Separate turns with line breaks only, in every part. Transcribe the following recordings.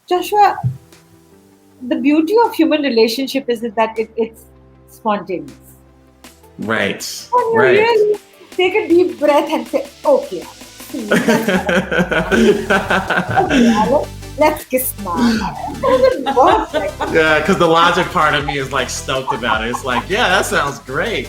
Joshua, the beauty of human relationship is that it's spontaneous.
Right.
When you
Right.
really take a deep breath and say, okay, Alex, let's kiss now. It doesn't work like that.
Yeah, because the logic part of me is like stoked about it. It's like, yeah, that sounds great.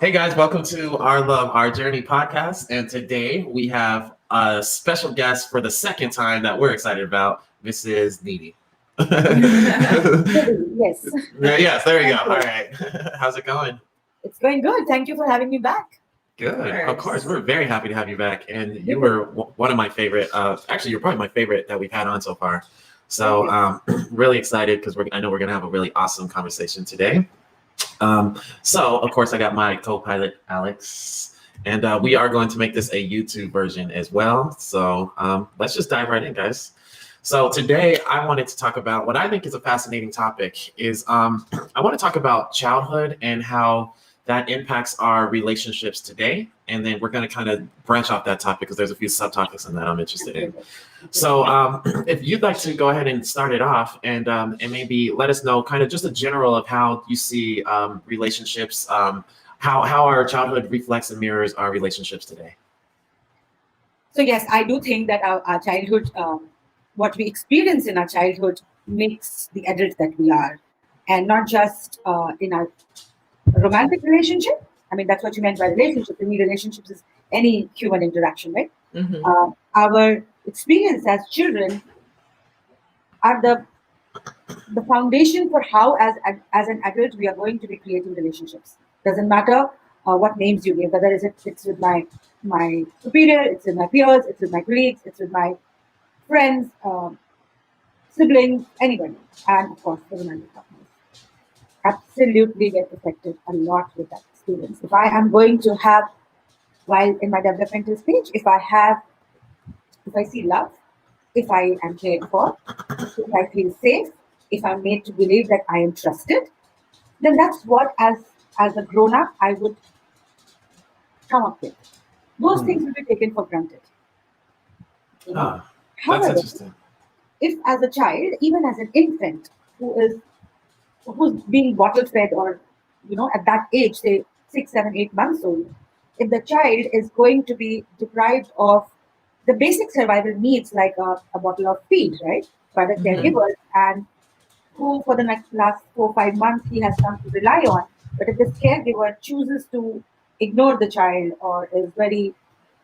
Hey guys, welcome to Our Love, Our Journey podcast. And today we have a special guest for the second time that we're excited about. This is Nidhi.
Yes.
Yes, there we go. All right. How's it going?
It's going good. Thank you for having me back.
Good. Of course. We're very happy to have you back. And you were one of my favorite, actually, you're probably my favorite that we've had on so far. So really excited because I know we're going to have a really awesome conversation today. So of course I got my co-pilot Alex, and we are going to make this a YouTube version as well. So let's just dive right in, guys. So today I wanted to talk about what I think is a fascinating topic is I want to talk about childhood and how that impacts our relationships today. And then we're going to kind of branch off that topic because there's a few subtopics in that I'm interested in. So if you'd like to go ahead and start it off and maybe let us know kind of just a general of how you see relationships, how our childhood reflects and mirrors our relationships today.
So yes, I do think that our childhood, what we experience in our childhood makes the adult that we are. And not just in our romantic relationship. I mean, that's what you meant by relationship. To me, relationships is any human interaction, right?
Mm-hmm.
Our experience as children are the foundation for how, as an adult, we are going to be creating relationships. Doesn't matter what names you give, whether it's with my superior, it's with my peers, it's with my colleagues, it's with my friends, siblings, anybody, and of course, the romantic partners. Absolutely get affected a lot with that experience. If I am going to have, while in my developmental stage, if I see love, if I am cared for, if I feel safe, if I'm made to believe that I am trusted, then that's what as a grown-up I would come up with. Those things will be taken for granted.
That's
However,
interesting.
if as a child, even as an infant who's being bottle fed, or at that age, say 6, 7, 8 months old, if the child is going to be deprived of the basic survival needs like a bottle of feed, right, by the caregivers, and who for the last 4, 5 months he has come to rely on, but if this caregiver chooses to ignore the child or is very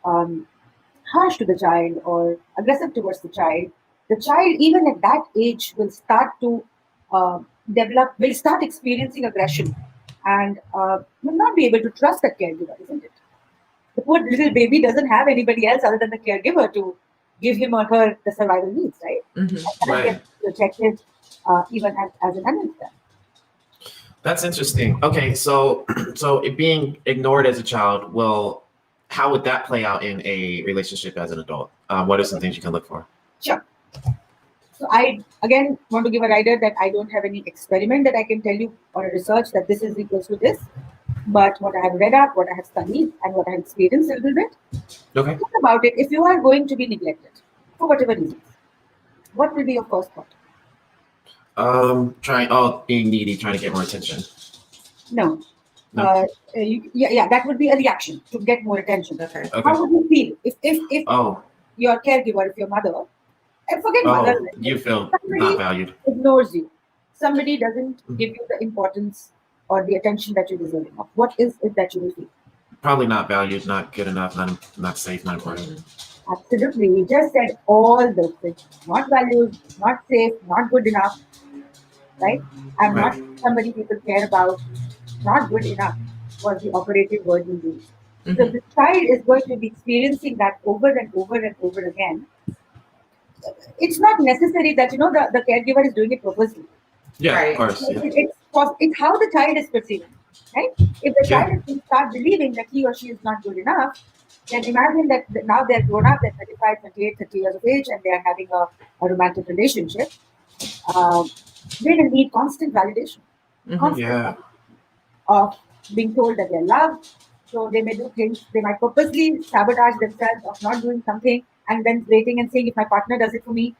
harsh to the child or aggressive towards the child even at that age will start to will start experiencing aggression and will not be able to trust that caregiver, isn't it? The poor little baby doesn't have anybody else other than the caregiver to give him or her the survival needs, right?
Mm-hmm.
And that
Right.
gets protected even as an adult.
That's interesting. Okay, so it being ignored as a child, well, how would that play out in a relationship as an adult? What are some things you can look for?
Sure. So I again want to give a rider that I don't have any experiment that I can tell you or a research that this is equals to this, but what I have read up, what I have studied, and what I have experienced a little bit.
Okay.
Think about it. If you are going to be neglected for whatever reasons, what will be your first thought?
Being needy, trying to get more attention.
No.
No.
That would be a reaction to get more attention.
Okay.
How would you feel if
Oh,
your caregiver, if your mother, and forget mother,
you feel
somebody
not valued.
ignores you, somebody doesn't give you the importance or the attention that you deserve of, what is it that you will feel?
Probably not valued, not good enough, not safe, not important.
Absolutely. We just said all those things. Not valued, not safe, not good enough, right? I'm
Right.
not somebody people care about. Not good enough was the operative word we used. So
Mm-hmm.
the child is going to be experiencing that over and over and over again. It's not necessary that the caregiver is doing it purposely.
Yeah,
Right.
of course. Yeah.
It's how the child is perceiving, right? If the
Yeah.
child is start believing that he or she is not good enough, Then imagine that now they're grown up, they're 35, 28, 30 years of age, and they are having a romantic relationship. Uh, they will need constant validation, constant
Yeah.
of being told that they're loved. So they may do things, they might purposely sabotage themselves of not doing something and then waiting and saying, if my partner does it for me,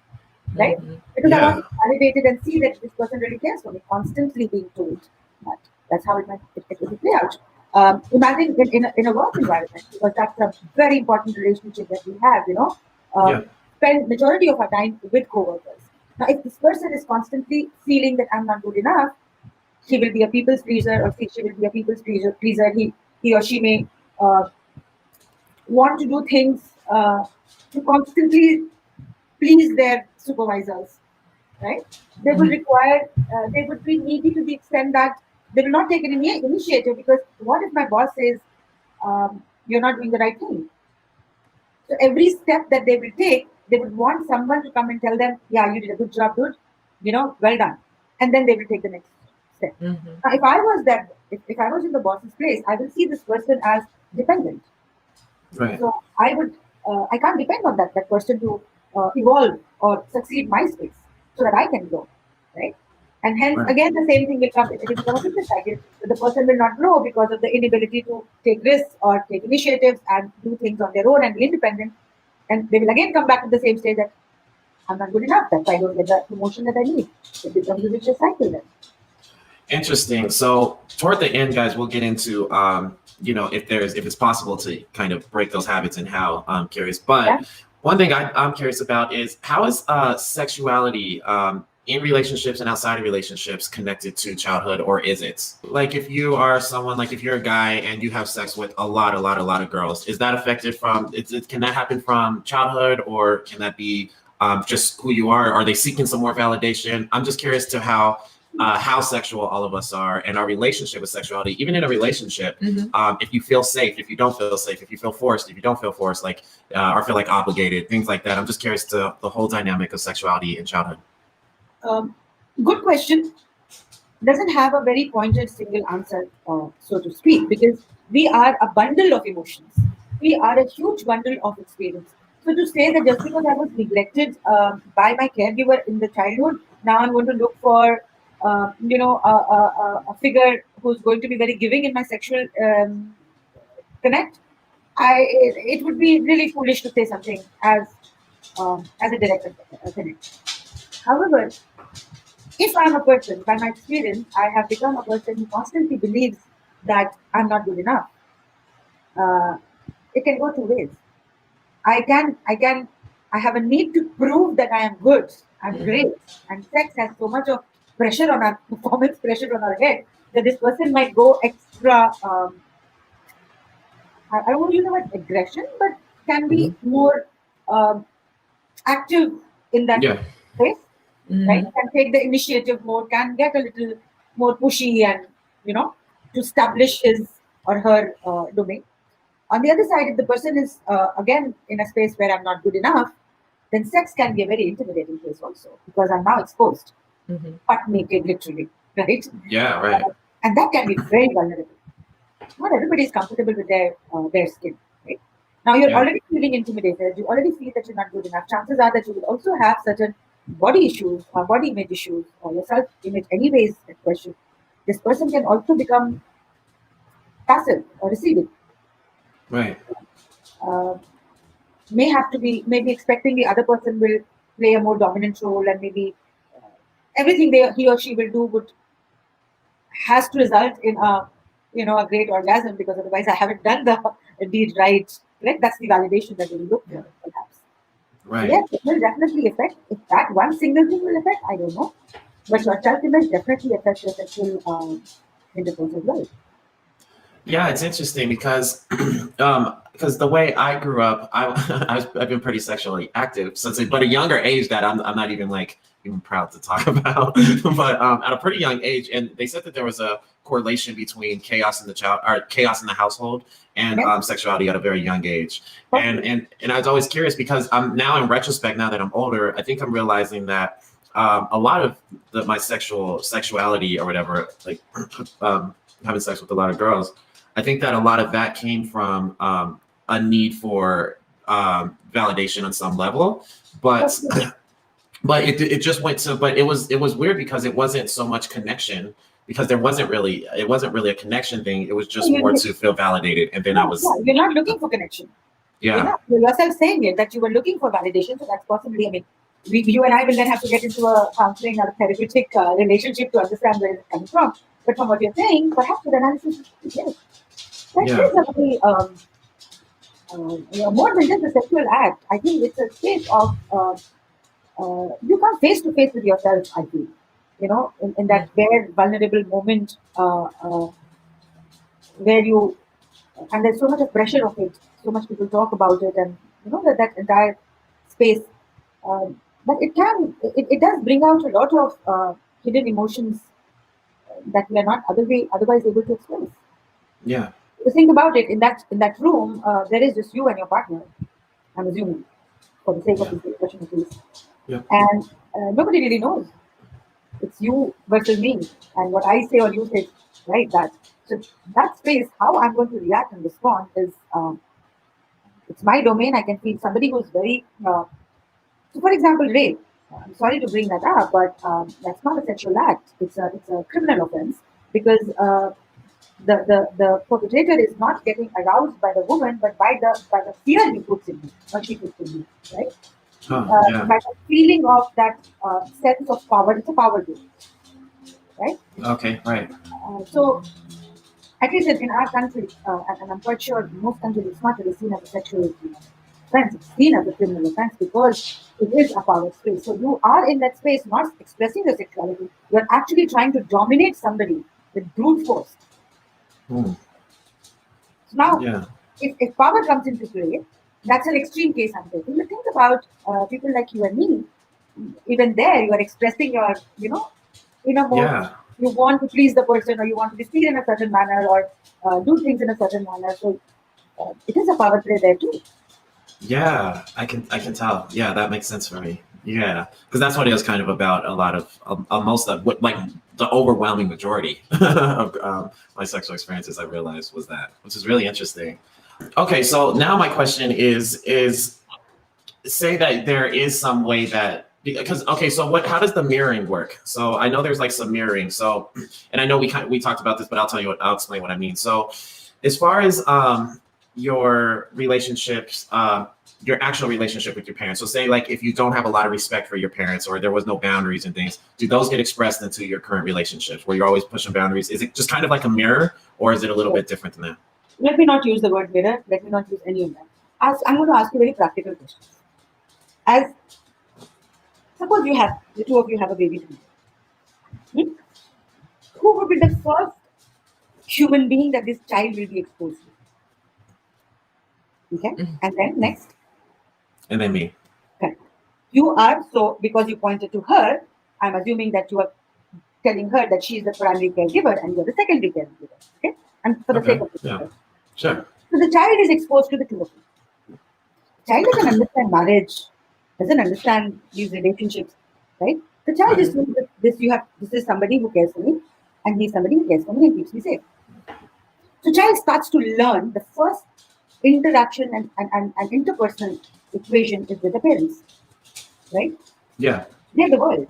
right? Because I want
Yeah.
to validate it and see that this person really cares for me, constantly being told that. That's how it will play out. Imagine in a work environment, because that's a very important relationship that we have,
Yeah.
spend majority of our time with coworkers. Now, if this person is constantly feeling that I'm not good enough, he will be a people's pleaser, or she will be a people's pleaser. He or she may uh, want to do things to constantly please their supervisors, right? They will require, they would be needy to the extent that they will not take any initiative, because what if my boss says, you're not doing the right thing? So every step that they will take, they would want someone to come and tell them, yeah, you did a good job, dude, well done. And then they will take the next step. Now, if I was if I was in the boss's place, I will see this person as dependent.
Right.
So I can't depend on that person to evolve or succeed my space so that I can grow, right? And hence,
Right.
again, the same thing will come. It will become a vicious cycle. The person will not grow because of the inability to take risks or take initiatives and do things on their own and be independent. And they will again come back to the same stage that I'm not good enough. That's why I don't get the promotion that I need. It becomes a vicious cycle then.
Interesting. So toward the end, guys, we'll get into if it's possible to kind of break those habits and how. I'm curious.
Yeah.
But one thing I'm curious about is how is sexuality in relationships and outside of relationships connected to childhood, or is it? Like if you are someone, like if you're a guy and you have sex with a lot of girls, is that affected from? Can that happen from childhood, or can that be just who you are? Are they seeking some more validation? I'm just curious to how sexual all of us are and our relationship with sexuality, even in a relationship. If you feel safe, if you don't feel safe, if you feel forced, if you don't feel forced, like or feel like obligated, things like that. I'm just curious to the whole dynamic of sexuality in childhood.
Good question. Doesn't have a very pointed single answer, so to speak, because we are a bundle of emotions. We are a huge bundle of experience. So to say that just because I was neglected by my caregiver in the childhood, now I'm going to look for, a figure who's going to be very giving in my sexual connect. It would be really foolish to say something as a direct connect. However, if I'm a person, by my experience, I have become a person who constantly believes that I'm not good enough. Uh, it can go two ways. I have a need to prove that I am good, I'm great, and sex has so much of pressure on our performance, pressure on our head, that this person might go extra. I don't want to use the word aggression, but can be more um, active in that
Yeah.
space, right? Can take the initiative more, can get a little more pushy and, to establish his or her domain. On the other side, if the person is, again, in a space where I'm not good enough, then sex can be a very intimidating place also, because I'm now exposed, butt naked, literally, right?
Yeah. Right.
And that can be very vulnerable. Not everybody is comfortable with their skin, right? Now you're
Yeah.
already feeling intimidated. You already feel that you're not good enough. Chances are that you will also have certain body issues or body image issues or your self image, anyways. At question, this person can also become passive or receiving.
Right.
Uh, may have to be maybe expecting the other person will play a more dominant role, and maybe everything he or she will do would has to result in a great orgasm, because otherwise I haven't done the deed right. Correct? That's the validation that we look for, perhaps. So
Right.
yes, it will definitely affect. If that one single thing will affect, I don't know. But your self-image definitely affects your sexual intercourse as well.
Yeah, it's interesting because the way I grew up, I've been pretty sexually active since but a younger age that I'm not even like even proud to talk about. But at a pretty young age, and they said that there was a correlation between chaos in the child or chaos in the household and
Yes,
sexuality at a very young age. And
perfect.
and I was always curious because I'm now in retrospect, now that I'm older, I think I'm realizing that a lot of my sexuality or whatever, like having sex with a lot of girls, I think that a lot of that came from a need for validation on some level, but but it just went to, but it was weird because it wasn't so much connection, because it wasn't really a connection thing. It was just more to feel validated, and then I was
you're not looking for connection.
yeah.
You're yourself saying it that you were looking for validation. So that's possibly, I mean, you and I will then have to get into a counseling or a therapeutic relationship to understand where it's coming from. But from what you're saying, perhaps with analysis, yes, that
Yeah.
is a very more than just a sexual act. I think it's a state of you come face to face with yourself. I feel, in that bare vulnerable moment where you, and there's so much of pressure of it, so much people talk about it, and that entire space. But it does bring out a lot of hidden emotions that we are not otherwise able to express.
Yeah.
So think about it. In that room, there is just you and your partner. I'm assuming, for the sake of this discussion, at least.
Yeah.
And nobody really knows. It's you versus me, and what I say or you say, right? That space, how I'm going to react and respond is it's my domain. I can feel somebody who's very. So, for example, rape. I'm sorry to bring that up, but that's not a sexual act. It's a criminal offense because the perpetrator is not getting aroused by the woman, but by the fear he puts in me or she puts in me, right?
Yeah.
By the feeling of that sense of power. It's a power game, right?
Okay. Right.
So at least in our country, and I'm quite sure in most countries, it's not really seen as a sexual offense. It's seen as a criminal offense because it is a power space. So you are in that space not expressing your sexuality. You're actually trying to dominate somebody with brute force.
Hmm.
So now,
Yeah.
if power comes into play, that's an extreme case I'm taking. But think about people like you and me. Even there, you are expressing your, inner most.
Yeah.
You want to please the person, or you want to be seen in a certain manner, or do things in a certain manner. So it is a power play there too.
Yeah, I can tell. Yeah, that makes sense for me. Yeah, because that's what it was kind of about. A lot of most of what, like, the overwhelming majority of my sexual experiences, I realized, was that, which is really interesting. Okay, so now my question is say that there is some way that, because okay, so how does the mirroring work? So I know there's like some mirroring. So, and I know we talked about this, but I'll explain what I mean. So as far as your relationships, your actual relationship with your parents. So say, like, if you don't have a lot of respect for your parents, or there was no boundaries and things, do those get expressed into your current relationships where you're always pushing boundaries? Is it just kind of like a mirror, or is it a little bit different than that?
Let me not use the word mirror. Let me not use any of that. I'm going to ask you very practical questions. As suppose the two of you have a baby together. Hmm? Who would be the first human being that this child will be exposed to? Okay, and then next.
And then me.
Okay. You are, so because you pointed to her, I'm assuming that you are telling her that she is the primary caregiver and you're the secondary caregiver. Okay, and for the sake
Okay.
of this,
Yeah. Sure.
so the child is exposed to the two of you. The child doesn't understand marriage, doesn't understand these relationships, right? The child
Right.
just knows that this is somebody who cares for me, and he's somebody who cares for me and keeps me safe. So child starts to learn the first interaction and interpersonal equation is with the parents, right?
Yeah.
They're the world.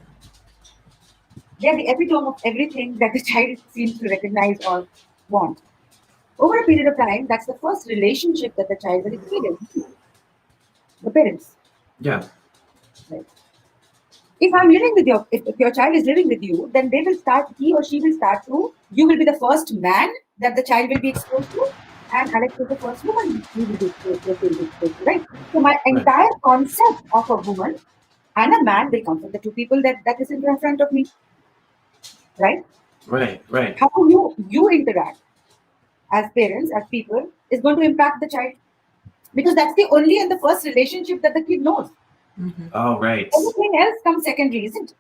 They're the epitome of everything that the child seems to recognize or want. Over a period of time, that's the first relationship that the child will experience. The parents.
Yeah.
Right? If your child is living with you, then he or she will start to, you will be the first man that the child will be exposed to, and Alex is the first woman he will be exposed to, right? So my
Right.
entire concept of a woman and a man will come from the two people that is in front of me, right?
Right. Right.
How you interact as parents, as people, is going to impact the child, because that's the only and the first relationship that the kid knows.
Oh, right.
Everything else comes secondary, isn't it?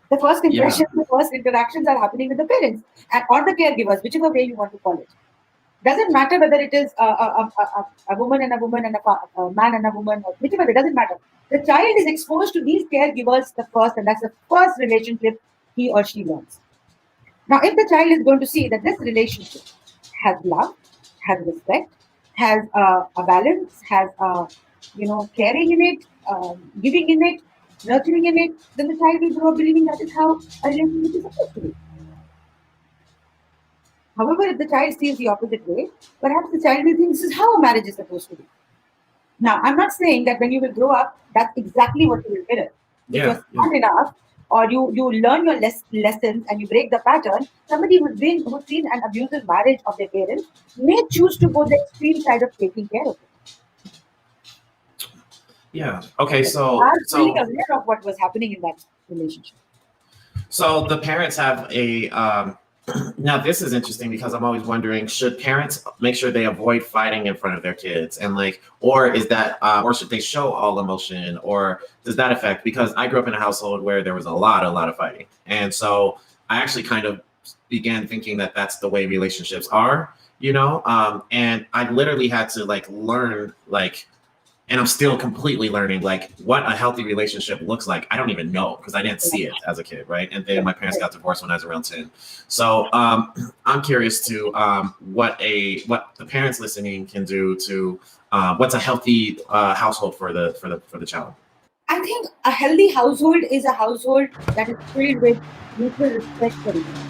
The first
Yeah.
impressions, the first interactions are happening with the parents or the caregivers, whichever way you want to call it. Doesn't matter whether it is a woman and a woman and a man and a woman, or whichever, it doesn't matter. The child is exposed to these caregivers the first, and that's the first relationship he or she learns. Now, if the child is going to see that this relationship has love, has respect, has a balance, has caring in it, giving in it, nurturing in it, then the child will grow up believing that is how a relationship is supposed to be. However, if the child sees the opposite way, perhaps the child will think this is how a marriage is supposed to be. Now, I'm not saying that when you will grow up, that's exactly what you will mirror. If you're
Yeah, yeah.
smart enough, or you learn your lessons and you break the pattern, somebody who's seen an abusive marriage of their parents may choose to go the extreme side of taking care of it.
Yeah. Okay.
But you are fully
So
aware of what was happening in that relationship.
So the parents have a now this is interesting because I'm always wondering, should parents make sure they avoid fighting in front of their kids, and like, or is that or should they show all emotion, or does that affect? Because I grew up in a household where there was a lot of fighting, and so I actually kind of began thinking that that's the way relationships are, and I literally had to like learn like, and I'm still completely learning like what a healthy relationship looks like. I don't even know because I didn't see it as a kid, right? And then my parents got divorced when I was around 10. So I'm curious to what the parents listening can do to what's a healthy household for the child.
I think a healthy household is a household that is filled with mutual respect for each other,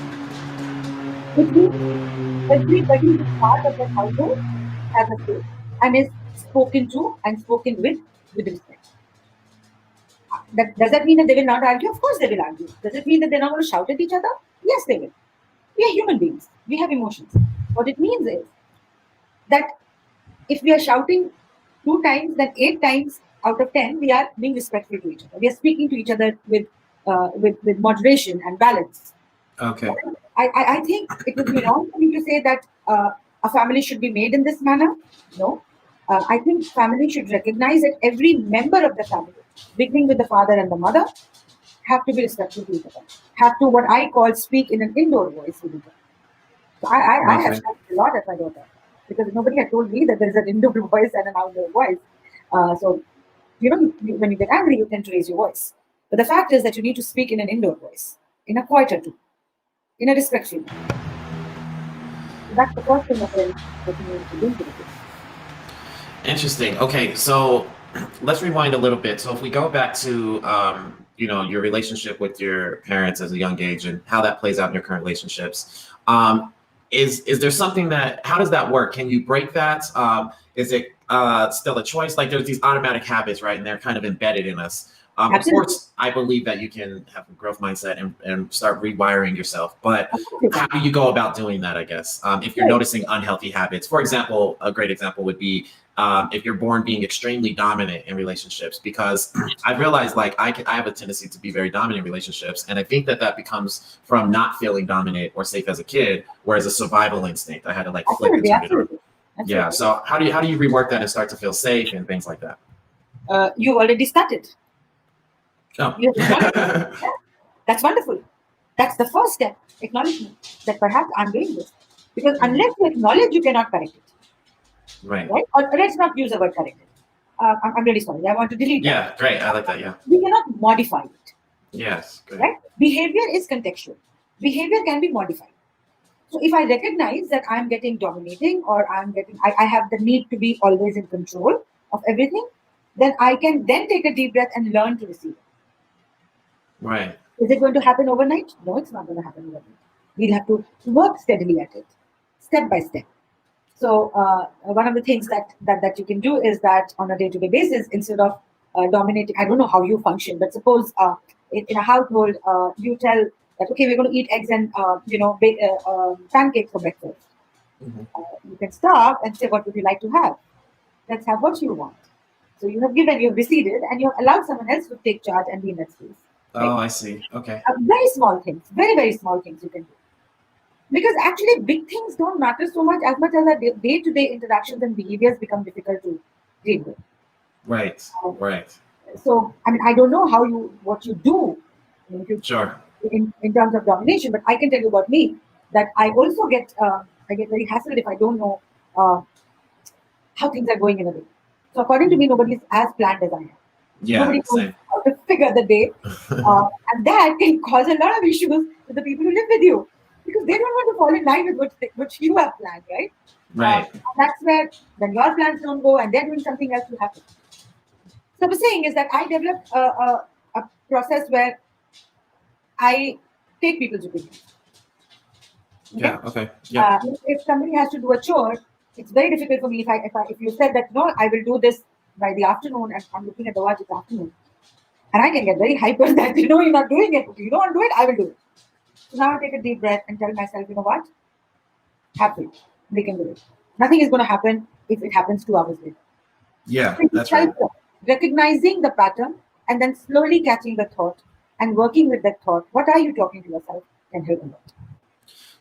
which means everybody who's part of that household has a say and is spoken to and spoken with respect. Does that mean that they will not argue? Of course they will argue. Does it mean that they're not going to shout at each other? Yes, they will. We are human beings. We have emotions. What it means is that if we are shouting 2 times, then 8 times out of 10, we are being respectful to each other. We are speaking to each other with moderation and balance.
Okay.
I think it would be wrong for me to say that a family should be made in this manner. No. I think family should recognize that every member of the family, beginning with the father and the mother, have to be respectful to each other. Have to what I call speak in an indoor voice with each other. So I have
Okay.
shouted a lot at my daughter because nobody had told me that there is an indoor voice and an outdoor voice. So when you get angry, you tend to raise your voice. But the fact is that you need to speak in an indoor voice, in a quieter tone, in a respectful manner. So that's the first thing that you need to do to the kids.
Interesting. Okay, so let's rewind a little bit. So if we go back to your relationship with your parents as a young age and how that plays out in your current relationships, is there something that how does that work? Can you break that? Is it still a choice? Like there's these automatic habits, right? And they're kind of embedded in us. Of
Absolutely.
course, I believe that you can have a growth mindset and start rewiring yourself. But
Absolutely.
how do you go about doing that? I guess if you're
Right.
noticing unhealthy habits, for example, a great example would be if you're born being extremely dominant in relationships, because I realized like I have a tendency to be very dominant in relationships, and I think that becomes from not feeling dominant or safe as a kid, whereas a survival instinct. I had to like flip and
Absolutely.
turn it on.
Absolutely.
Yeah.
Absolutely.
So how do you rework that and start to feel safe and things like that?
You've already started.
Oh.
You have acknowledged. Yeah, that's wonderful. That's the first step. Acknowledgement that perhaps I'm doing this. Because
Mhm.
unless you acknowledge, you cannot correct it.
Right.
Right? Or let's not use the word correct it. I'm really sorry. I want to delete that.
Yeah. Great. I like that. Yeah.
We cannot modify it.
Yes. Great.
Right? Behavior is contextual. Behavior can be modified. So if I recognize that I'm getting dominating or I have the need to be always in control of everything, then I can then take a deep breath and learn to receive it.
Right.
Is it going to happen overnight? No, it's not going to happen overnight. We'll have to work steadily at it, step by step. So one of the things that you can do is that on a day-to-day basis, instead of dominating, I don't know how you function, but suppose in a household you tell that okay, we're going to eat eggs and pancakes for breakfast.
Mhm.
You can stop and say, what would you like to have? Let's have what you want. So you have given, you've receded, and you have allowed someone else to take charge and be in that space.
Oh,
Right?
I see. Okay.
Very small things, very very small things you can do. Because actually, big things don't matter so much as our day-to-day interactions and behaviors become difficult to deal with.
Right.
Um,
Right.
so, I mean, I don't know what you do if you,
Sure.
in terms of domination, but I can tell you about me that I get very hassled if I don't know uh, how things are going in a day. So, according to me, nobody is as planned as I am.
Yeah.
Nobody knows
Same.
how to figure the day, and that can cause a lot of issues with the people who live with you. because they don't want to fall in line with what you have planned, right?
Right.
That's where when your plans don't go and they're doing something else, you happen. So the saying is that I developed a process where I take people's opinions. Okay?
Yeah. Okay. Yeah.
If somebody has to do a chore, it's very difficult for me if you said that no, I will do this by the afternoon, and I'm looking at the watch, it's afternoon, and I can get very hyper that you're not doing it. If you don't do it, I will do it. So now I take a deep breath and tell myself, you know what? Have faith. They can do it. Nothing is going to happen if it happens 2 hours later.
Yeah.
So
That's right.
recognizing the pattern and then slowly catching the thought and working with that thought. What are you talking to yourself can help a lot.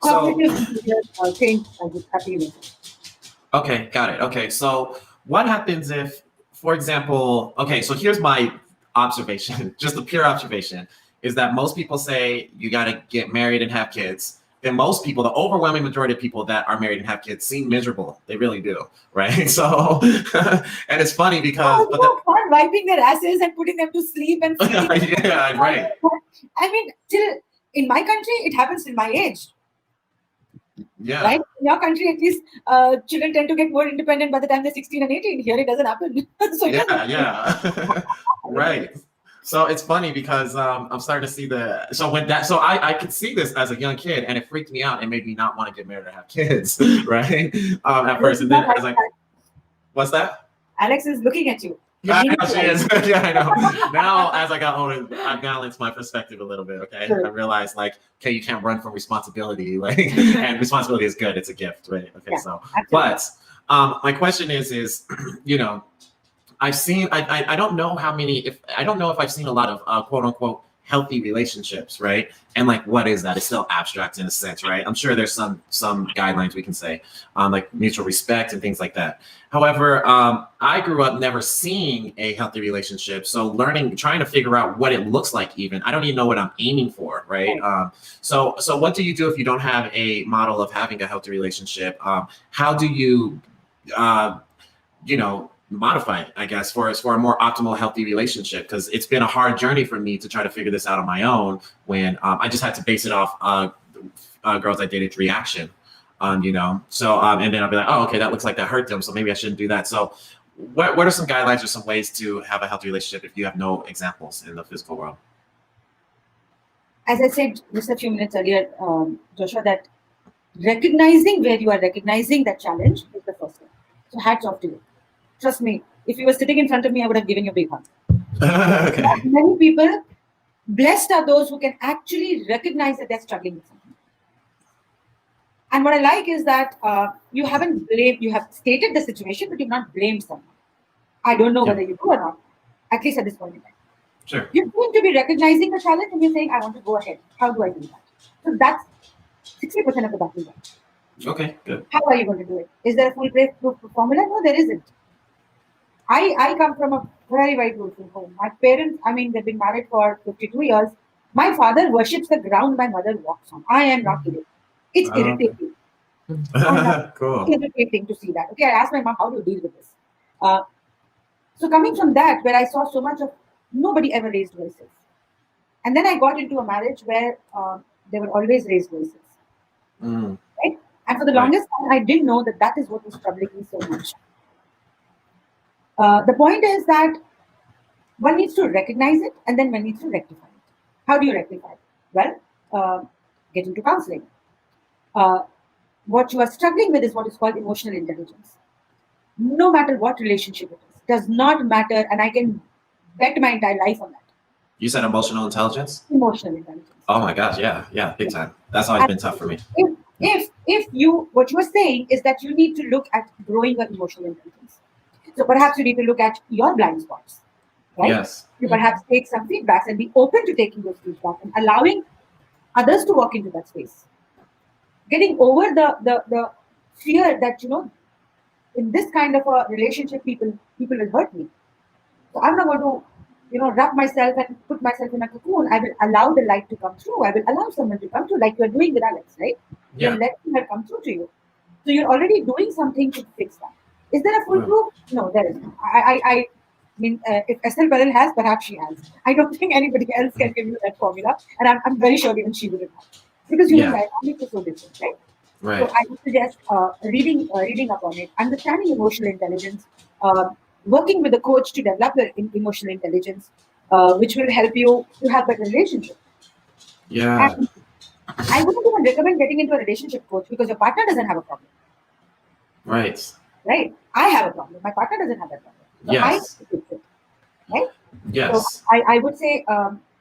So
Cognitive behavior change as happy.
okay, got it. Okay, so what happens if, for example, okay, so here's my observation, just a pure observation, is that most people say you got to get married and have kids. Then most people, the overwhelming majority of people that are married and have kids, seem miserable. They really do, right? So, and it's funny because, but the,
Fun wiping their asses and putting them to sleep and feeding
yeah, right.
I mean, till in my country, it happens in my age.
Yeah.
Right? In your country, at least children tend to get more independent by the time they're 16 and 18. Here, it doesn't happen. So it doesn't.
Yeah. Right. So it's funny because I'm starting to see so I could see this as a young kid, and it freaked me out and made me not want to get married or have kids, right? At first, and then I was like, "What's that?"
Alex is looking at you.
I know she is. Yeah, I know. Now, as I got older, I've balanced my perspective a little bit. Okay,
Sure.
I realized like, okay, you can't run from responsibility, like, and responsibility is good. It's a gift, right? Okay,
Yeah,
so,
absolutely.
but my question is, you know, I've seen, I don't know how many, if I don't know if I've seen a lot of quote unquote healthy relationships, right? And like, what is that? It's still abstract in a sense, right? I'm sure there's some guidelines we can say, like mutual respect and things like that. However, I grew up never seeing a healthy relationship. So trying to figure out what it looks like even, I don't even know what I'm aiming for, right? So what do you do if you don't have a model of having a healthy relationship? How do you, modify it, I guess, for a more optimal, healthy relationship? Because it's been a hard journey for me to try to figure this out on my own when I just had to base it off girls I dated's reaction. So and then I'll be like, oh, okay, that looks like that hurt them, so maybe I shouldn't do that. So what are some guidelines or some ways to have a healthy relationship if you have no examples in the physical world?
As I said just a few minutes earlier, Joshua, that recognizing where you are recognizing that challenge is the first step. So hats off to you. Trust me, if you were sitting in front of me, I would have given you a big hug.
Okay.
Many people, blessed are those who can actually recognize that they're struggling with something. And what I like is that you haven't blamed, you have stated the situation, but you've not blamed someone. I don't know whether you do or not, at least at this point in time.
Sure.
You're going to be recognizing the challenge and you're saying, I want to go ahead. How do I do that? So that's 60% of the battle.
Okay, good.
How are you going to do it? Is there a foolproof formula? No, there isn't. I come from a very, very beautiful home. My parents, they've been married for 52 years. My father worships the ground my mother walks on. I am not kidding. It's irritating.
Cool.
Irritating to see that. Okay, I asked my mom, how do you deal with this? So coming from that, where I saw so much of nobody ever raised voices. And then I got into a marriage where they were always raised voices. Right? And for the longest time, I didn't know that is what was troubling me so much. The point is that one needs to recognize it and then one needs to rectify it. How do you rectify it? Well, get into counseling. What you are struggling with is what is called emotional intelligence. No matter what relationship it is, does not matter, and I can bet my entire life on that.
You said emotional intelligence?
Emotional intelligence.
Oh my gosh, yeah, big time. That's always been tough for me.
If you, what you are saying is that you need to look at growing your emotional intelligence. So perhaps you need to look at your blind spots, right?
Yes.
You perhaps take some feedbacks and be open to taking those feedbacks and allowing others to walk into that space. Getting over the fear that, in this kind of a relationship, people will hurt me. So I'm not going to, wrap myself and put myself in a cocoon. I will allow the light to come through. I will allow someone to come through, like you're doing with Alex, right?
Yeah.
You're letting her come through to you. So you're already doing something to fix that. Is there a foolproof? No, there isn't. I mean, if Estelle Perel has, perhaps she has. I don't think anybody else can give you that formula, and I'm very sure even she wouldn't have. because human
Yeah.
dynamics is so different, right? So
Right.
I would suggest reading up on it, understanding emotional intelligence, uh, working with a coach to develop your emotional intelligence, which will help you to have better relationship.
Yeah.
And I wouldn't even recommend getting into a relationship coach because your partner doesn't have a problem,
Right.
right? I have a problem. My partner doesn't have that problem. So I need
Yes.
to fix it, right? So
Yes.
I would say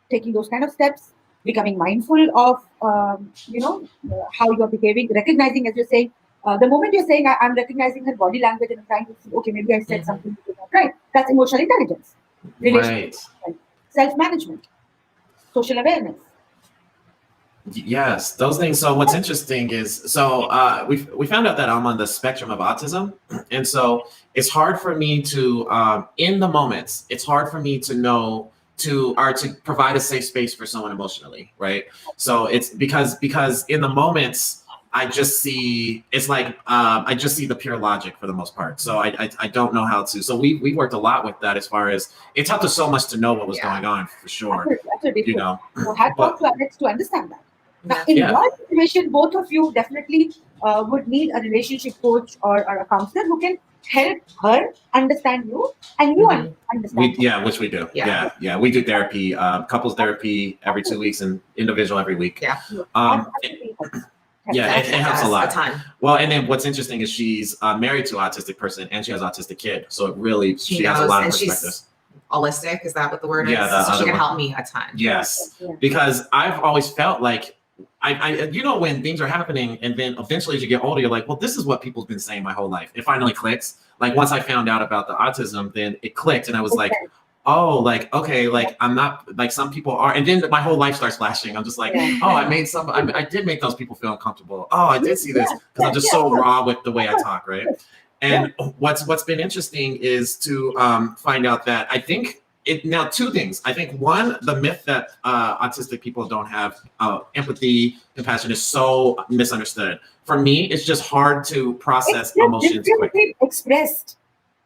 taking those kind of steps, becoming mindful of how you're behaving, recognizing as you're saying. The moment you're saying I'm recognizing her body language and I'm trying to see, okay, maybe I said
Hmm.
something which is not right. That's emotional intelligence, relationship,
Right.
self-management, social awareness.
Yes, those things. So what's interesting is, we found out that I'm on the spectrum of autism, and so it's hard for me to in the moments. It's hard for me to know to provide a safe space for someone emotionally, right? So it's because in the moments I just see it's like I just see the pure logic for the most part. So I don't know how to. So we worked a lot with that as far as it's helped us so much to know what was going on for sure,
Absolutely, absolutely
you
true.
know.
So hats off
But
to Alex to understand that. Now,
Yeah.
in
yeah.
your situation, both of you definitely would need a relationship coach or a counselor who can help her understand you and you
Mhm.
understand her.
Which we do.
Yeah.
Yeah. We do therapy, couples therapy every 2 weeks and individual every week.
Yeah.
Yes,
Um,
absolutely helps.
yeah,
Helps.
it helps a
Yes,
lot.
a ton.
Well, and then what's interesting is she's married to an autistic person and she has an autistic kid. So it really,
She
she has a
knows,
lot of
and she's
perspectives.
holistic. Is that what the word
Yeah,
is?
the
So she
other
can
one.
help me a ton.
Yes,
Yeah.
because I've always felt like when things are happening and then eventually as you get older, you're like, well, this is what people's been saying my whole life. It finally clicks. Like once I found out about the autism, then it clicked and I was like,
Okay.
oh, like, okay, like I'm not like some people are. And then my whole life starts flashing. I'm just like,
Yeah.
oh, I did make those people feel uncomfortable. Oh, I did see this because I'm just
Yeah,
so
yeah.
raw with the way I talk, right?
Yeah.
And what's been interesting is to find out that I think now two things. I think one, the myth that autistic people don't have empathy, compassion is so misunderstood. For me, it's just hard to process
It's just
emotions quick.
differently expressed.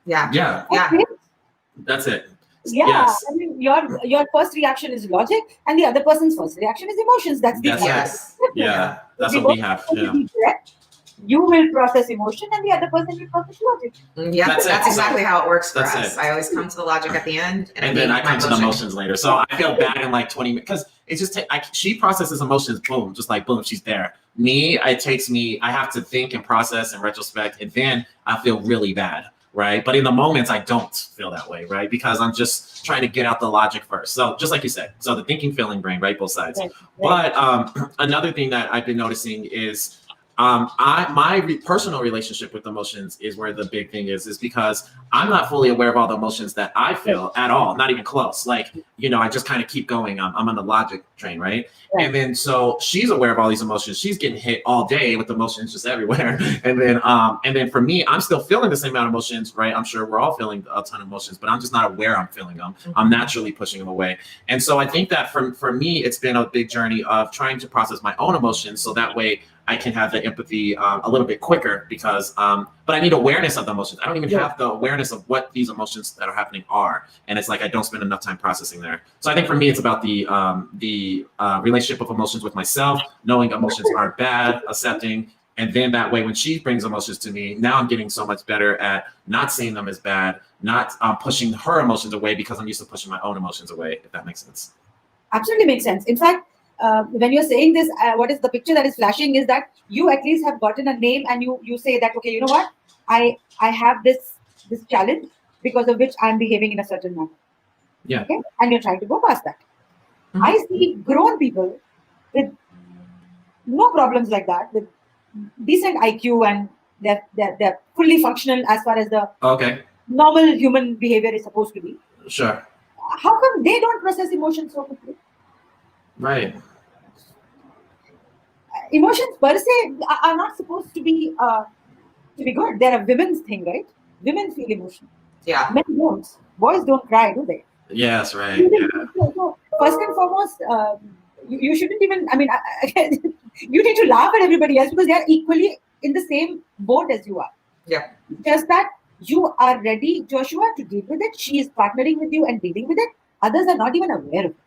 Yeah.
Yeah,
Yeah.
Okay.
that's it.
Yeah,
Yes,
I mean, your first reaction is logic, and the other person's first reaction is emotions. That's the
That's it.
Yes.
Yeah, that's
we
what we
both
have.
take a
Yeah,
deep breath. You will process emotion, and the other person will process logic.
Yeah,
That's
that's,
it.
exactly how it works for
That's
us.
it.
I always come to the logic at the end,
and then I
leave my
come to the
emotion.
emotions later. So I feel bad in like 20 minutes because it's just she processes emotions, boom, just like boom, she's there. Me, it takes me. I have to think and process and retrospect, and then I feel really bad, right? But in the moments, I don't feel that way, right? Because I'm just trying to get out the logic first. So just like you said, so the thinking, feeling brain, right, both sides.
Right, right.
But another thing that I've been noticing is personal relationship with emotions is where the big thing is because I'm not fully aware of all the emotions that I feel at all, not even close. Like, I just kind of keep going. I'm on the logic train, right?
Right.
And then so she's aware of all these emotions. She's getting hit all day with emotions just everywhere. And then for me, I'm still feeling the same amount of emotions, right? I'm sure we're all feeling a ton of emotions, but I'm just not aware I'm feeling them. I'm naturally pushing them away. And so I think that for me, it's been a big journey of trying to process my own emotions so that way I can have the empathy a little bit quicker because, but I need awareness of the emotions. I don't even have the awareness of what these emotions that are happening are. And it's like, I don't spend enough time processing there. So I think for me, it's about the relationship of emotions with myself, knowing emotions aren't bad, accepting. And then that way, when she brings emotions to me, now I'm getting so much better at not seeing them as bad, not pushing her emotions away because I'm used to pushing my own emotions away, if that makes sense.
Absolutely makes sense. In fact, when you're saying this, what is the picture that is flashing is that you at least have gotten a name, and you say that, okay, you know what, I have this challenge because of which I'm behaving in a certain manner.
Yeah.
Okay, and you're trying to go past that.
Mhm.
I see grown people with no problems like that, with decent IQ, and they're fully functional as far as the
Okay.
normal human behavior is supposed to be.
Sure.
How come they don't process emotions so quickly?
Right.
Emotions per se are not supposed to be good. They're a women's thing, right? Women feel emotion.
Yeah.
Men don't. Boys don't cry, do they?
Yes, right. Yeah.
So first and foremost, you shouldn't even. I mean, you need to laugh at everybody else because they are equally in the same boat as you are.
Yeah.
Just that you are ready, Joshua, to deal with it. She is partnering with you and dealing with it. Others are not even aware of it.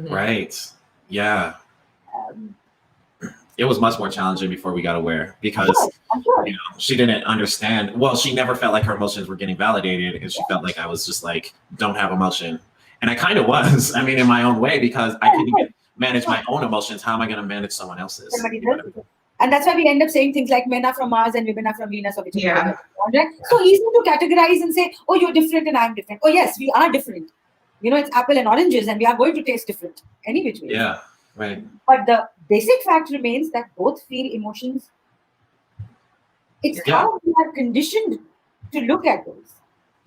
Mhm.
Right. Yeah.
Um,
it was much more challenging before we got aware
Of course,
because
I'm sure.
she didn't understand. Well, she never felt like her emotions were getting validated, and she felt like I was just like don't have emotion, and I kind of was. I mean, in my own way because I
Yeah,
couldn't
of course.
even manage my own emotions. How am I going to manage someone else's?
Somebody else. And that's why we end up saying things like men are from Mars and women are from Venus or whichever.
Yeah.
Right? So easy to categorize and say, oh, you're different and I'm different. Oh, yes, we are different. It's apple and oranges and we are going to taste different any which way.
Yeah, right.
But the basic fact remains that both feel emotions. It's
Yeah.
how we are conditioned to look at those.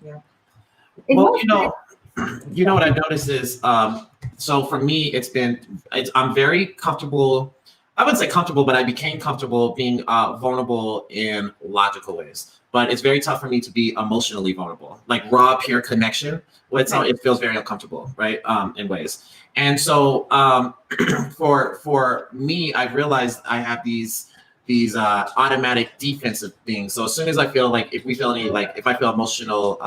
Yeah.
Well,
Emotions.
what I've noticed is, so for me, I'm very comfortable. I wouldn't say comfortable, but I became comfortable being vulnerable in logical ways. But it's very tough for me to be emotionally vulnerable, like raw, pure connection. It feels very uncomfortable, right? In ways. And so for me, I've realized I have these automatic defensive things. So as soon as I feel like if I feel emotional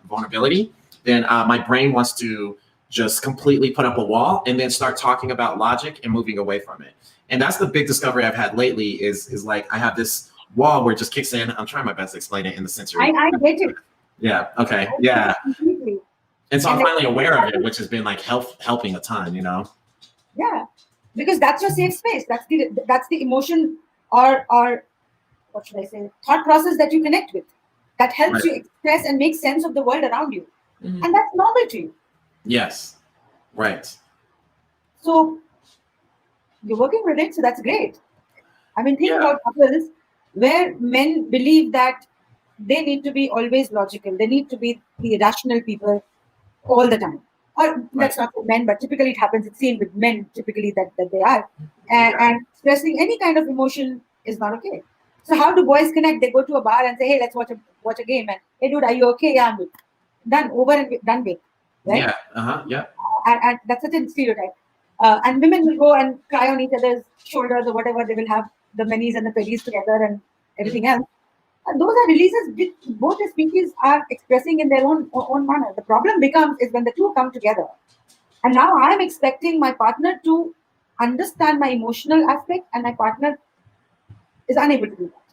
vulnerability, then my brain wants to just completely put up a wall and then start talking about logic and moving away from it. And that's the big discovery I've had lately is like I have this wall where it just kicks in. I'm trying my best to explain it in the sensory.
I get it.
Yeah. Okay. Yeah.
Completely.
And so I'm
And
finally aware of it, which has been like helping a ton,
Yeah, because that's your safe space. That's the emotion or what should I say, thought process that you connect with, that helps
Right.
you express and make sense of the world around you,
Mhm.
and that's normal to you.
Yes. Right.
So you're working with it, so that's great. I mean, think
Yeah.
about couples where men believe that they need to be always logical, they need to be the rational people all the time. Or that's not for men, but typically it happens. It's seen with men typically that they are, and expressing any kind of emotion is not okay. So how do boys connect? They go to a bar and say, "Hey, let's watch a game." And hey, dude, are you okay? Yeah, I'm good. Done, over and done with, right?
Yeah. Uh-huh. Yeah.
And that's such a stereotype. And women will go and cry on each other's shoulders or whatever. They will have the manis and the pedis together and everything else. And those are releases which both the species are expressing in their own manner. The problem becomes is when the two come together. And now I'm expecting my partner to understand my emotional aspect, and my partner is unable to do that.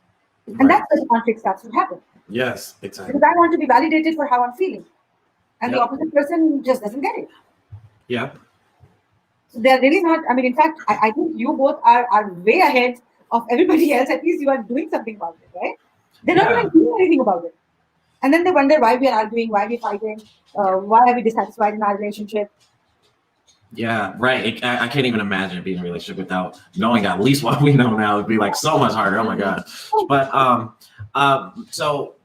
And
Right.
that's where the conflict starts to happen.
Yes. Big time.
Because I want to be validated for how I'm feeling. And the
Yep.
opposite person just doesn't get it.
Yeah.
So they're really not, I mean, in fact, I think you both are way ahead of everybody else. At least you are doing something about it, right? They're not
Yeah.
even doing anything about it. And then they wonder why we are arguing, why we're fighting, why are we dissatisfied in our relationship.
Yeah, right. I can't even imagine being in a relationship without knowing at least what we know now. It'd be like so much harder. Oh my god. But so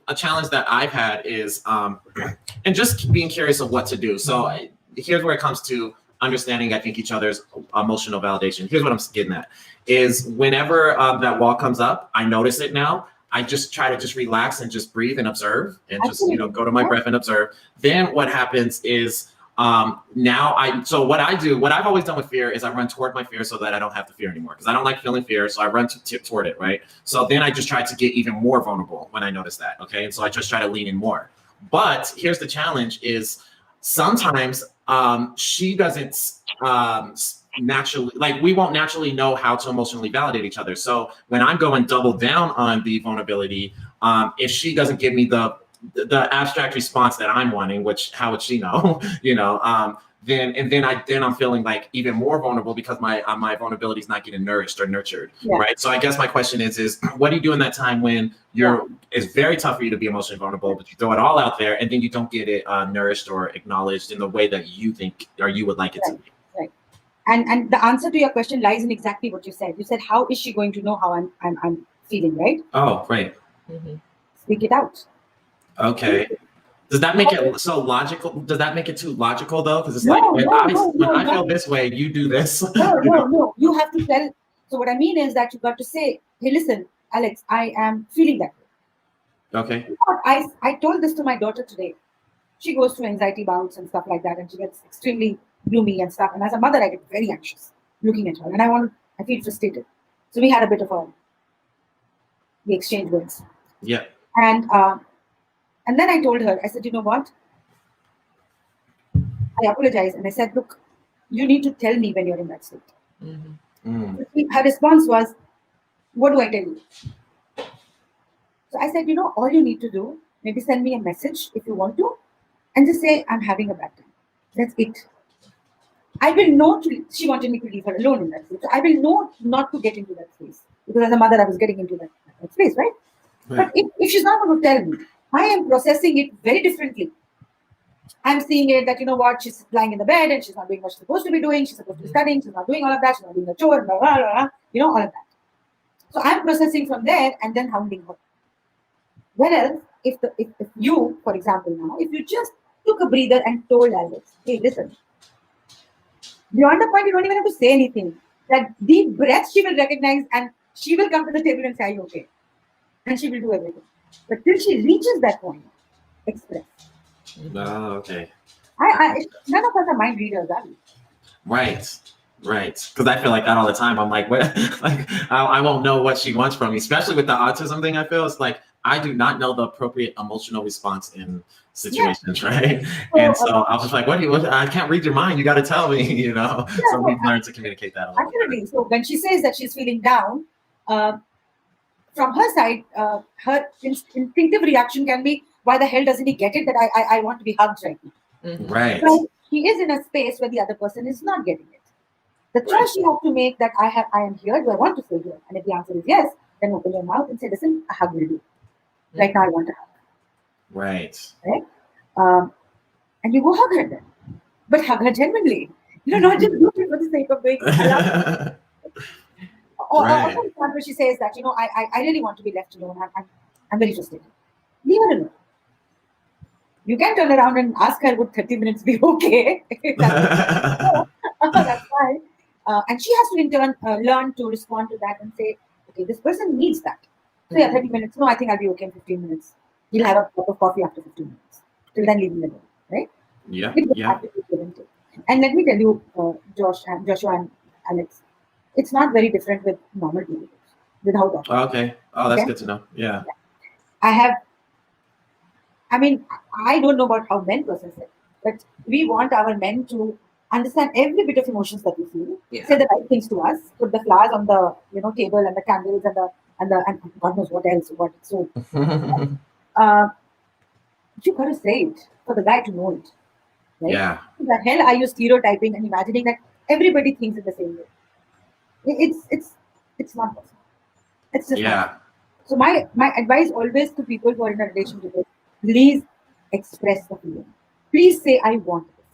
a challenge that I've had is and just being curious of what to do. So here's where it comes to understanding, I think, each other's emotional validation. Here's what I'm getting at is whenever that wall comes up, I notice it now. I just try to just relax and just breathe and observe and just go to my breath and observe. Then what happens is so what I've always done with fear is I run toward my fear so that I don't have to fear anymore because I don't like feeling fear. So I run toward it. Right. So then I just try to get even more vulnerable when I notice that. Okay. And so I just try to lean in more. But here's the challenge is sometimes she doesn't naturally, like we won't naturally know how to emotionally validate each other. So when I'm going double down on the vulnerability, if she doesn't give me the abstract response that I'm wanting, which how would she know? Then I'm feeling like even more vulnerable because my vulnerability is not getting nourished or nurtured, right? So I guess my question is what do you do in that time when it's very tough for you to be emotionally vulnerable, but you throw it all out there and then you don't get it nourished or acknowledged in the way that you think or you would like it to be?
Right. And the answer to your question lies in exactly what you said. You said, how is she going to know how I'm feeling, right?
Oh, great.
Mhm.
Speak it out.
Okay. Does that make it so logical? Does that make it too logical though? Because it's
No,
like when
no,
I feel this way, you do this.
No. You have to tell. So what I mean is that you got to say, hey, listen, Alex, I am feeling that way.
Okay.
I told this to my daughter today. She goes through anxiety bouts and stuff like that, and she gets extremely gloomy and stuff. And as a mother, I get very anxious looking at her, and I feel frustrated. So we had a bit of we exchanged words.
Yeah.
And then I told her, I said, you know what? I apologized, and I said, look, you need to tell me when you're in that state.
Mhm.
Mm.
Her response was, "What do I tell you?" So I said, all you need to do, maybe send me a message if you want to, and just say, "I'm having a bad time." That's it. I will know she wanted me to leave her alone in that space. So I will know not to get into that space. Because as a mother, I was getting into that space, right? But
Right.
if she's not going to tell me, I am processing it very differently. I'm seeing it that, what, she's lying in the bed and she's not doing what she's supposed to be doing. She's supposed to be studying. She's not doing all of that. She's not doing the chore, blah, blah, blah, blah, all of that. So I'm processing from there and then hounding her. Whereas, if you, for example, now, if you just took a breather and told Alex, "Hey, listen, beyond the point, you don't even have to say anything. That deep breath she will recognize and she will come to the table and say, 'Are you okay?' And she will do everything. But till she reaches that point, express.
Oh, okay.
None of us are mind readers, are we?
Right. Right. Because I feel like that all the time. I'm like, what? Like, I won't know what she wants from me, especially with the autism thing. I feel it's like I do not know the appropriate emotional response in situations, right? And
So,
so I was just like, I can't read your mind. You got to tell me, you know? So we've learned to communicate that a little better.
absolutely. So when she says that she's feeling down, from her side, her instinctive reaction can be, "Why the hell doesn't he get it that I want to be hugged right now?"
Mhm.
Right.
But she is in a space where the other person is not getting it. The choice you have to make, that I am here, do I want to stay here? And if the answer is yes, then open your mouth and say, "Listen, a hug will do. Right now I want a hug."
Right.
Right? And you go hug her then. But hug her genuinely. Not just do it for the sake of doing it. Or
Right.
for example, she says that, I really want to be left alone. I'm very frustrated. Leave her alone. You can turn around and ask her, "Would 30 minutes be okay?" That's fine. And she has to in turn learn to respond to that and say, "Okay, this person needs that." So yeah, 30 minutes. No, I think I'll be okay in 15 minutes. You'll have a cup of coffee after 15 minutes. Till then, leave me alone. Right?
Yeah.
It will
Yeah.
have to be give and take. And let me tell you, Joshua and Alex, it's not very different with normal teenagers without autism.
Okay. Oh, that's
Okay.
good to know. Yeah.
I mean, I don't know about how men process it, but we want our men to understand every bit of emotions that we feel,
Yeah.
say the right things to us, put the flowers on the table and the candles and God knows what else. So uh, you gotta say it for the guy to know it, right?
Yeah.
The hell are you stereotyping and imagining that everybody thinks in the same way? It's not possible. It's just not.
Yeah.
So my advice always to people who are in a relationship is, please express the feeling. Please say, "I want this.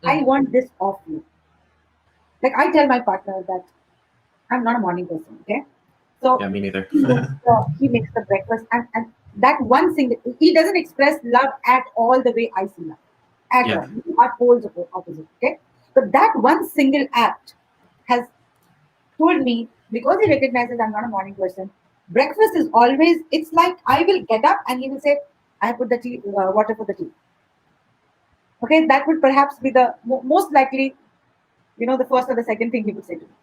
I want this of you." Like I tell my partner that I'm not a morning person. Okay, so
Yeah. Me neither.
he makes the breakfast, and that one thing, he doesn't express love at all the way I see love at
Yeah.
all. We are poles opposite. Okay, but that one single act has told me, because he recognizes I'm not a morning person, breakfast is always, it's like I will get up and he will say, "I put the tea, water for the tea." Okay, that would perhaps be the most likely, the first or the second thing he would say to me.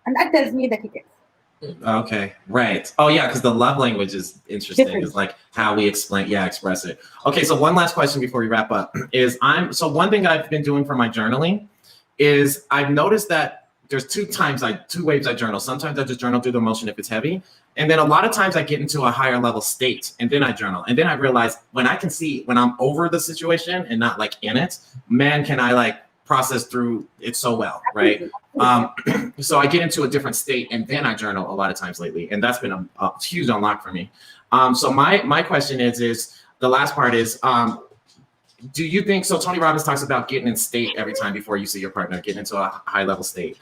And that tells me that he cares.
Okay, right. Oh yeah, because the love language is interesting.
Different.
Is like how we express it. Okay, so one last question before we wrap up is one thing I've been doing for my journaling is I've noticed that there's two ways I journal. Sometimes I just journal through the emotion if it's heavy, and then a lot of times I get into a higher level state and then I journal, and then I realize when I'm over the situation and not like in it, man, can I like process through it so well, right? So I get into a different state and then I journal a lot of times lately, and that's been a huge unlock for me. So my question is the last part is, do you think so? Tony Robbins talks about getting in state every time before you see your partner, getting into a high level state.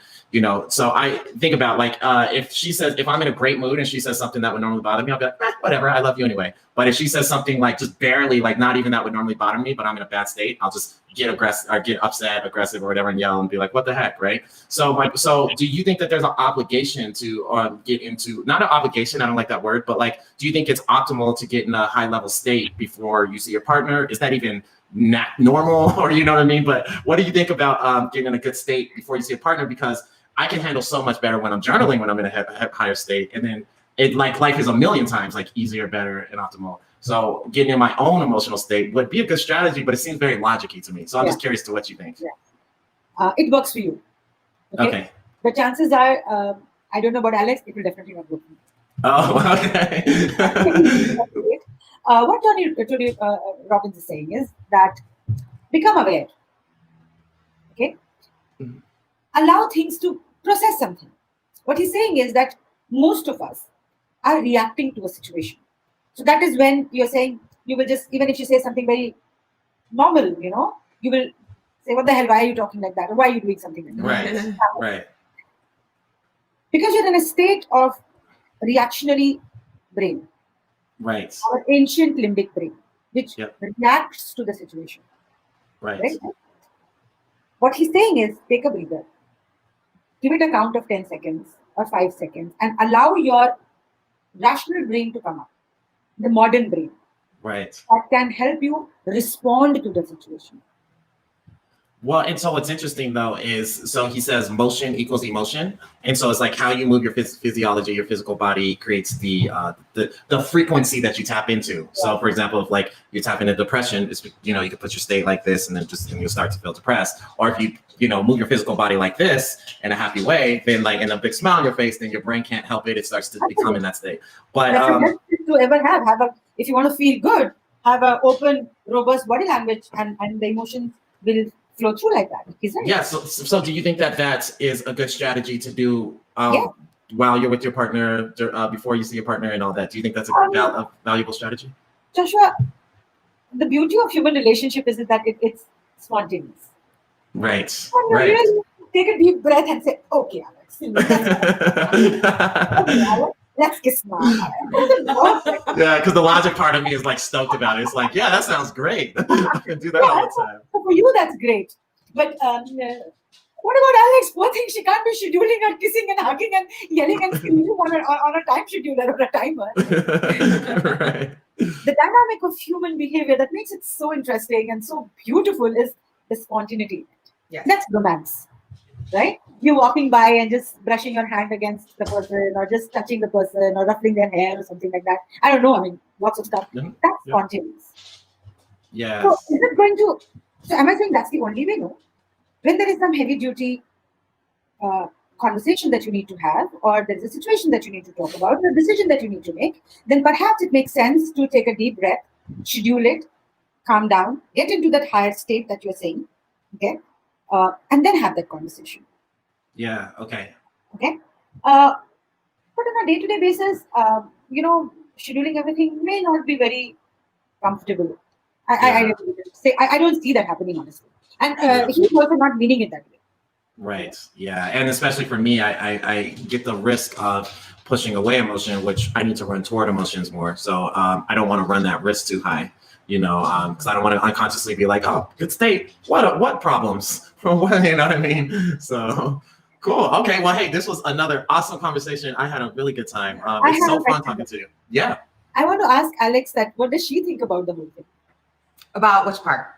So I think about like if I'm in a great mood and she says something that would normally bother me, I'll be like, whatever, I love you anyway. But if she says something like just barely, like not even that would normally bother me, but I'm in a bad state, I'll just get aggressive or get upset, aggressive or whatever, and yell and be like, what the heck, right? So do you think that there's an obligation to get into, not an obligation, I don't like that word, but like, do you think it's optimal to get in a high level state before you see your partner? Is that even not normal, or you know what I mean? But what do you think about getting in a good state before you see a partner? Because I can handle so much better when I'm journaling, when I'm in a higher state, and then it like life is a million times like easier, better, and optimal. So getting in my own emotional state would be a good strategy, but it seems very logical to me. So I'm just curious to what you think.
It works for you.
Okay.
the chances are, I don't know about Alex, it will definitely not work.
Oh, okay.
What Tony Robbins is saying is that become aware, okay?
Mhm.
Allow things to process something. What he's saying is that most of us are reacting to a situation. So that is when you're saying, you will just, even if you say something very normal, you will say, what the hell, why are you talking like that? Or why are you doing something like that?
Right, right,
Because you're in a state of reactionary brain,
right.
our ancient limbic brain, which
Yep,
reacts to the situation,
right.
right? What he's saying is take a breather, give it a count of 10 seconds or 5 seconds, and allow your rational brain to come up, the modern brain,
Right.
that can help you respond to the situation.
Well, and so what's interesting though is so he says motion equals emotion, and so it's like how you move your physiology, your physical body creates the frequency that you tap into. So, for example, if like you tap into depression, it's you can put your state like this, and then and you'll start to feel depressed. Or if you move your physical body like this in a happy way, then like in a big smile on your face, then your brain can't help it; it starts to become in that state. But
That's the best thing to ever have. If you want to feel good, have an open, robust body language, and the emotions will flow through like that. Is right.
yeah. So do you think that is a good strategy to do
Yeah.
while you're with your partner, before you see your partner and all that? Do you think that's a valuable strategy?
Joshua, the beauty of human relationship is that it's spontaneous.
Right.
And you
Right.
really take a deep breath and say, okay, Alex, okay, Alex, let's kiss now. It doesn't work like that.
Yeah, because the logic part of me is like stoked about it. It's like, yeah, that sounds great. I can do that all the time.
So for you, that's great. But what about Alex? Poor thing, she can't be scheduling and kissing and hugging and yelling and screaming on a time scheduler or a timer.
Right.
The dynamic of human behavior that makes it so interesting and so beautiful is the spontaneity.
Yes.
That's romance, right? You're walking by and just brushing your hand against the person, or just touching the person, or ruffling their hair, or something like that. I don't know. I mean, lots of stuff.
Mhm.
That's
Yeah.
spontaneous. So,
Yes.
is it going to? So, am I saying that's the only way? No. When there is some heavy duty conversation that you need to have, or there is a situation that you need to talk about, or a decision that you need to make, then perhaps it makes sense to take a deep breath, schedule it, calm down, get into that higher state that you're saying, okay, and then have that conversation.
Yeah. Okay.
Okay. But on a day-to-day basis, scheduling everything may not be very comfortable.
Yeah.
I don't see that happening honestly, and
Yeah.
he's also not meaning it that way.
Right. Yeah. And especially for me, I get the risk of pushing away emotion, which I need to run toward emotions more. So I don't want to run that risk too high, because I don't want to unconsciously be like, oh, good state. What problems? What, you know what I mean? So cool. Okay. Well, hey, this was another awesome conversation. I had a really good time.
I
It's
have
so
a
fun
question.
talking to you. Yeah.
I want to ask Alex that what does she think about the whole thing?
About which part?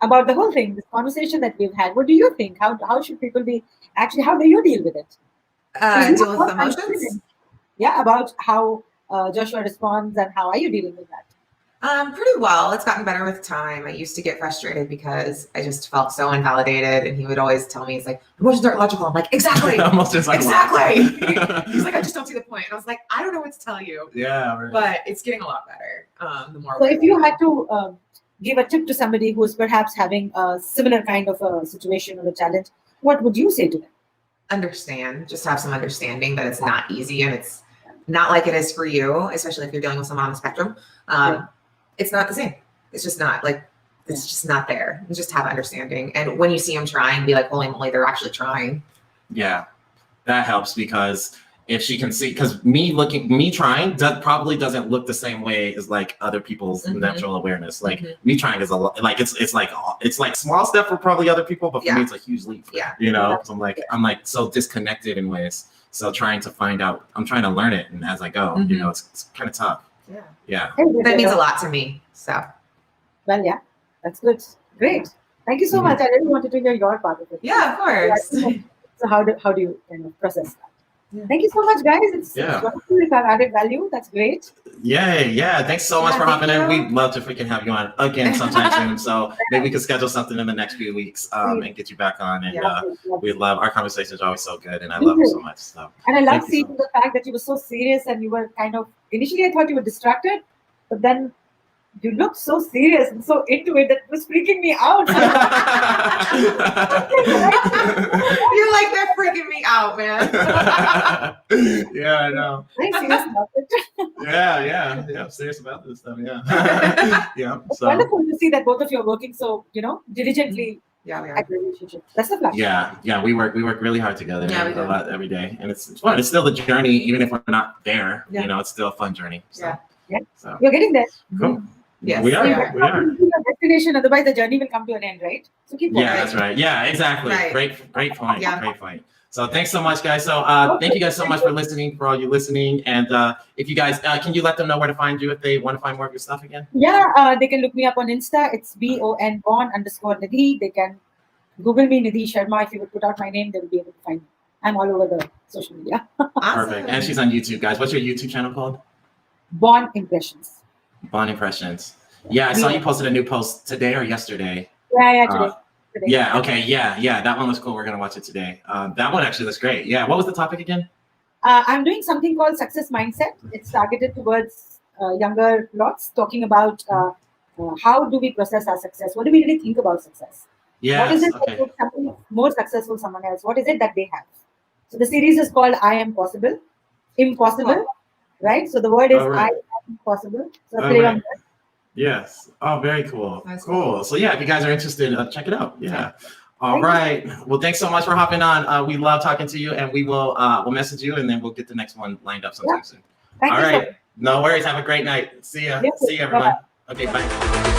About the whole thing, this conversation that we've had. What do you think? How should people be actually? How do you deal with it? Is
Deal
it
with
not
emotions?
confident? Yeah, about how Joshua responds and how are you dealing with that?
Pretty well. It's gotten better with time. I used to get frustrated because I just felt so invalidated, and he would always tell me, "He's like, emotions aren't logical." I'm like, exactly,
Emotions are
exactly. He's like, I just don't see the point. And I was like, I don't know what to tell you,
Yeah. Right.
but it's getting a lot better. The more.
So, if you had to give a tip to somebody who's perhaps having a similar kind of a situation or a challenge, what would you say to them?
understand, just have some understanding that it's not easy, and it's not like it is for you, especially if you're dealing with someone on the spectrum. It's not the same. It's just not like it's just not there. You just have understanding, and when you see them trying, be like, holy moly, they're actually trying.
Yeah, that helps because if she can see, because me trying probably doesn't look the same way as like other people's
Mhm.
natural awareness. Like
Mhm.
me trying is a lot. Like it's like small step for probably other people, but for
Yeah.
me it's a huge leap.
Yeah.
'Cause I'm like so disconnected in ways. So trying to find out, I'm trying to learn it, and as I go,
Mhm.
it's kind of tough.
Yeah.
Yeah.
That means a lot to me. So
Well, yeah, that's good. Great. Thank you so
Mhm.
much. I really wanted to hear your part of it.
yeah, of course.
So how do you kind of process that? Thank you so much, guys. It's
Yeah.
wonderful. If I've added value, that's great.
Yay, yeah. Thanks so much
Yeah,
for
thank
hopping in.
you.
We'd love to freaking have you on again sometime soon. So maybe we could schedule something in the next few weeks and get you back on. And
Yeah.
we love our conversations are always so good, and I
Me
love them
too.
so much. So
And I love
thank you
seeing
so
the fact that you were so serious and you were kind of initially I thought you were distracted, but then you looked so serious and so into it that it was freaking me out.
You're like, they're freaking me out, man.
Yeah, I know.
Very serious about it.
Yeah. I'm serious about this stuff. Yeah. Yeah.
It's
So
wonderful to see that both of you are working so, diligently
Yeah, we are.
at the relationship. Best of luck.
yeah, we work really hard together.
Yeah, we
a
do.
lot every day, and it's fun. It's still the journey, even if we're not there.
Yeah.
It's still a fun journey. So,
Yeah.
Yeah.
So
You're getting there.
cool.
Yes,
we are.
we are.
We are.
Your destination, otherwise the journey will come to an end, right? So keep
Yeah,
going.
that's right. Yeah, exactly.
Right.
Great point.
Yeah.
Great point. So thanks so much, guys. So thank you guys so much for listening, for all you listening. And if you guys, can you let them know where to find you if they want to find more of your stuff again?
Yeah, they can look me up on Insta. It's BON_Nidhi. They can Google me, Nidhi Sharma. If you would put out my name, they will be able to find me. I'm all over the social media.
Awesome.
Perfect. And she's on YouTube, guys. What's your YouTube channel called?
Born Impressions.
Bond Impressions. Yeah, I saw you posted a new post today or yesterday.
Yeah, today.
Yeah, okay, yeah. That one looks cool. We're gonna watch it today. That one actually looks great. Yeah. What was the topic again?
I'm doing something called Success Mindset. It's targeted towards younger lots, talking about how do we process our success? What do we really think about success?
Yeah.
What is it that
Okay.
makes something more successful someone else? What is it that they have? So the series is called I Am Possible, Impossible, right? So the word is
All right.
I Am Possible. So
All
play
right.
on that.
Yes. Oh, very cool.
That's
Cool. So yeah, if you guys are interested, check it out. Yeah. All
Thank you.
right. Well, thanks so much for hopping on. We love talking to you, and we will we'll message you, and then we'll get the next one lined up sometime soon.
Thank
All
you so
right. No worries. Have a great night. See ya.
You too.
See you, everyone.
Bye-bye.
Okay. Bye.